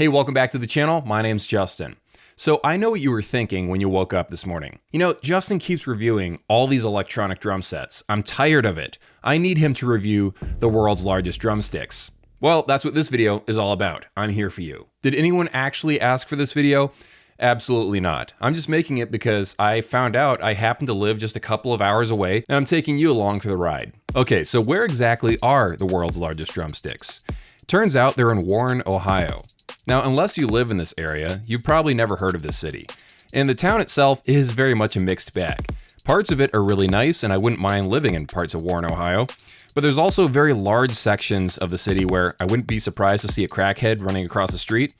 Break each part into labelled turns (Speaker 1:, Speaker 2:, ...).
Speaker 1: Hey, welcome back to the channel. My name's Justin. So I know what you were thinking when you woke up this morning. You know, Justin keeps reviewing all these electronic drum sets. I'm tired of it. I need him to review the world's largest drumsticks. Well, that's what this video is all about. I'm here for you. Did anyone actually ask for this video? Absolutely not. I'm just making it because I found out I happen to live just a couple of hours away, and I'm taking you along for the ride. Okay, so where exactly are the world's largest drumsticks? Turns out they're in Warren, Ohio. Now, unless you live in this area, you've probably never heard of this city. And the town itself is very much a mixed bag. Parts of it are really nice, and I wouldn't mind living in parts of Warren, Ohio. But there's also very large sections of the city where I wouldn't be surprised to see a crackhead running across the street.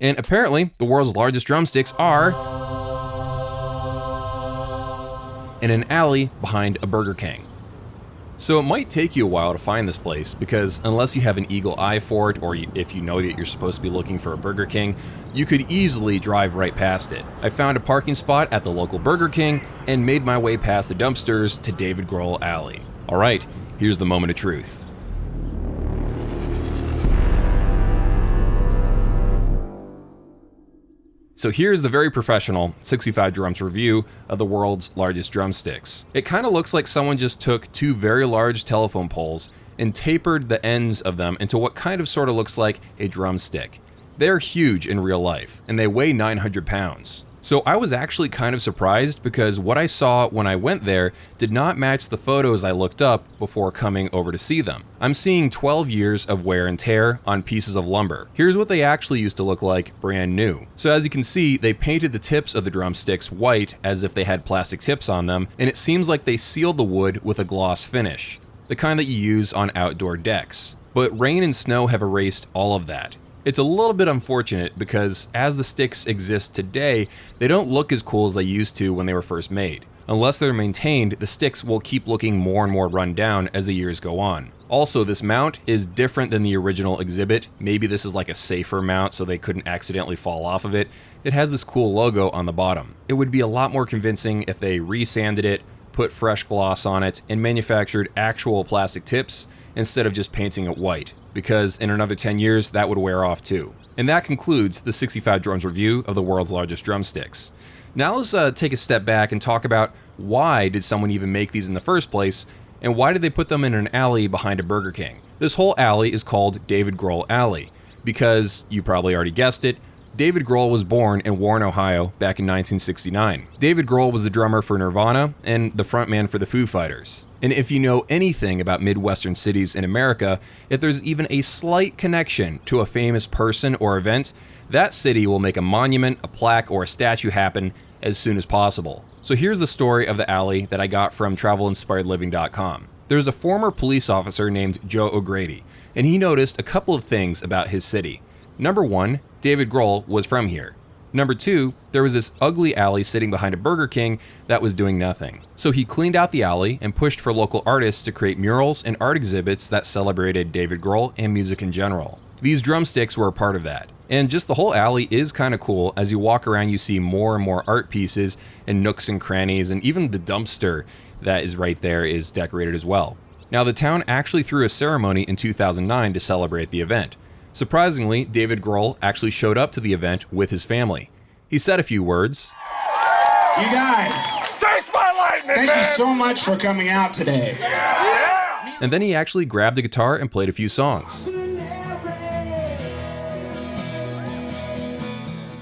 Speaker 1: And apparently, the world's largest drumsticks are in an alley behind a Burger King. So it might take you a while to find this place because unless you have an eagle eye for it, or if you know that you're supposed to be looking for a Burger King, you could easily drive right past it. I found a parking spot at the local Burger King and made my way past the dumpsters to David Grohl Alley. All right, here's the moment of truth. So here's the very professional 65 Drums review of the world's largest drumsticks. It kind of looks like someone just took two very large telephone poles and tapered the ends of them into what kind of sort of looks like a drumstick. They're huge in real life, and they weigh 900 pounds. So I was actually kind of surprised because what I saw when I went there did not match the photos I looked up before coming over to see them. I'm seeing 12 years of wear and tear on pieces of lumber. Here's what they actually used to look like brand new. So as you can see, they painted the tips of the drumsticks white as if they had plastic tips on them, and it seems like they sealed the wood with a gloss finish, the kind that you use on outdoor decks. But rain and snow have erased all of that. It's a little bit unfortunate because as the sticks exist today, they don't look as cool as they used to when they were first made. Unless they're maintained, the sticks will keep looking more and more run down as the years go on. Also, this mount is different than the original exhibit. Maybe this is like a safer mount so they couldn't accidentally fall off of it. It has this cool logo on the bottom. It would be a lot more convincing if they resanded it, put fresh gloss on it, and manufactured actual plastic tips instead of just painting it white, because in another 10 years, that would wear off too. And that concludes the 65 Drums review of the world's largest drumsticks. Now let's take a step back and talk about why did someone even make these in the first place, and why did they put them in an alley behind a Burger King? This whole alley is called David Grohl Alley, because, you probably already guessed it, David Grohl was born in Warren, Ohio back in 1969. David Grohl was the drummer for Nirvana and the frontman for the Foo Fighters. And if you know anything about Midwestern cities in America, if there's even a slight connection to a famous person or event, that city will make a monument, a plaque, or a statue happen as soon as possible. So here's the story of the alley that I got from travelinspiredliving.com. There's a former police officer named Joe O'Grady, and he noticed a couple of things about his city. Number one, David Grohl was from here. Number two, there was this ugly alley sitting behind a Burger King that was doing nothing. So he cleaned out the alley and pushed for local artists to create murals and art exhibits that celebrated David Grohl and music in general. These drumsticks were a part of that. And just the whole alley is kind of cool. As you walk around, you see more and more art pieces and nooks and crannies, and even the dumpster that is right there is decorated as well. Now, the town actually threw a ceremony in 2009 to celebrate the event. Surprisingly, David Grohl actually showed up to the event with his family. He said a few words.
Speaker 2: You guys,
Speaker 3: Chase my lightning,
Speaker 2: thank
Speaker 3: man.
Speaker 2: you so much for coming out today.
Speaker 3: Yeah.
Speaker 1: And then he actually grabbed a guitar and played a few songs.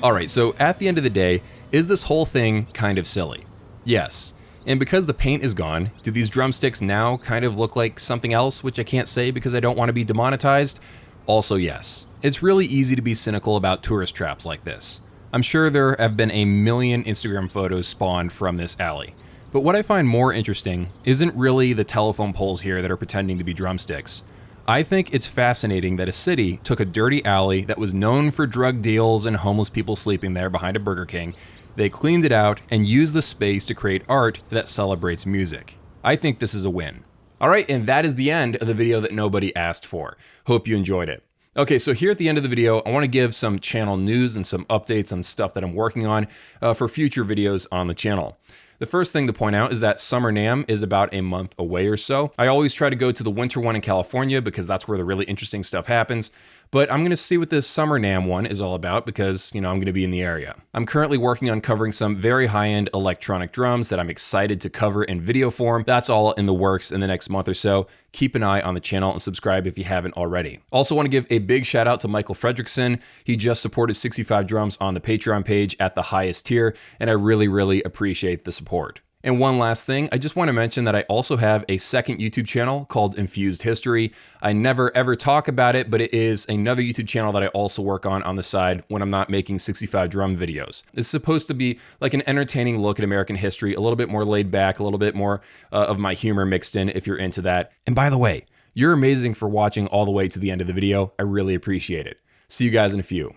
Speaker 1: Alright, so at the end of the day, is this whole thing kind of silly? Yes. And because the paint is gone, do these drumsticks now kind of look like something else, which I can't say because I don't want to be demonetized? Also yes. It's really easy to be cynical about tourist traps like this. I'm sure there have been a million Instagram photos spawned from this alley. But what I find more interesting isn't really the telephone poles here that are pretending to be drumsticks. I think it's fascinating that a city took a dirty alley that was known for drug deals and homeless people sleeping there behind a Burger King. They cleaned it out and used the space to create art that celebrates music. I think this is a win. Alright, and that is the end of the video that nobody asked for. Hope you enjoyed it. Okay, so here at the end of the video, I want to give some channel news and some updates on stuff that I'm working on for future videos on the channel. The first thing to point out is that Summer NAMM is about a month away or so. I always try to go to the winter one in California because that's where the really interesting stuff happens. but I'm going to see what this Summer NAMM one is all about because, I'm going to be in the area. I'm currently working on covering some very high-end electronic drums that I'm excited to cover in video form. That's all in the works in the next month or so. Keep an eye on the channel and subscribe if you haven't already. Also want to give a big shout out to Michael Fredrickson. He just supported 65 Drums on the Patreon page at the highest tier, and I really appreciate the support. And one last thing, I just want to mention that I also have a second YouTube channel called Infused History. I never ever talk about it, but it is another YouTube channel that I also work on the side when I'm not making 65 drum videos. It's supposed to be like an entertaining look at American history, a little bit more laid back, a little bit more of my humor mixed in if you're into that. And by the way, you're amazing for watching all the way to the end of the video. I really appreciate it. See you guys in a few.